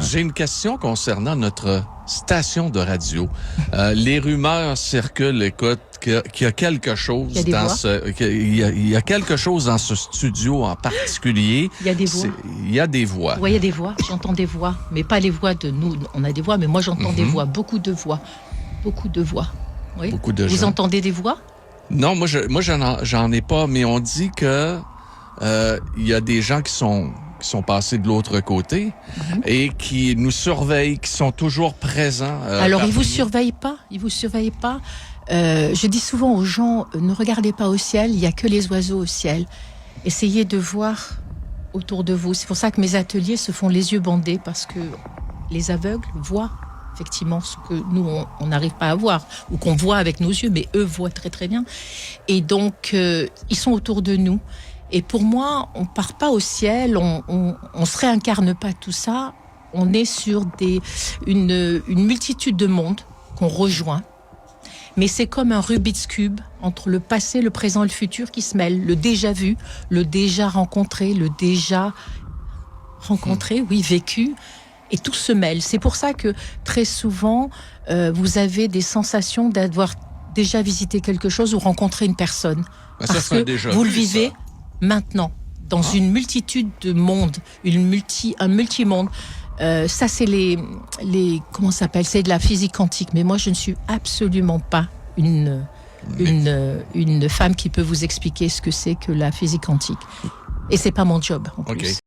J'ai une question concernant notre station de radio. Les rumeurs circulent, écoute, qu'il y a quelque chose il y a quelque chose dans ce studio en particulier. Il y a des voix. Il y a des voix. Oui, il y a des voix. J'entends des voix, mais pas les voix de nous. On a des voix, mais moi j'entends des voix, beaucoup de voix. Beaucoup de voix. Oui. Beaucoup de Vous gens. entendez des voix? Non, moi j'en ai pas, mais on dit que il y a des gens qui sont passés de l'autre côté et qui nous surveillent, qui sont toujours présents. Alors ils vous surveillent pas. Ils vous surveillent pas. Je dis souvent aux gens, ne regardez pas au ciel. Il y a que les oiseaux au ciel. Essayez de voir autour de vous. C'est pour ça que mes ateliers se font les yeux bandés, parce que les aveugles voient effectivement ce que nous, on n'arrive pas à voir, ou qu'on voit avec nos yeux, mais eux voient très très bien. Et donc, ils sont autour de nous. Et pour moi, on part pas au ciel, on se réincarne pas tout ça. On est sur une multitude de mondes qu'on rejoint. Mais c'est comme un Rubik's Cube entre le passé, le présent et le futur qui se mêlent. Le déjà vu, le déjà rencontré, le déjà rencontré, oui, vécu. Et tout se mêle. C'est pour ça que très souvent, vous avez des sensations d'avoir déjà visité quelque chose ou rencontré une personne. Ben, parce que vous le vivez maintenant, dans une multitude de mondes, un multimonde. Ça, c'est comment ça s'appelle? C'est de la physique quantique. Mais moi, je ne suis absolument pas une femme qui peut vous expliquer ce que c'est que la physique quantique. Et c'est pas mon job, en plus.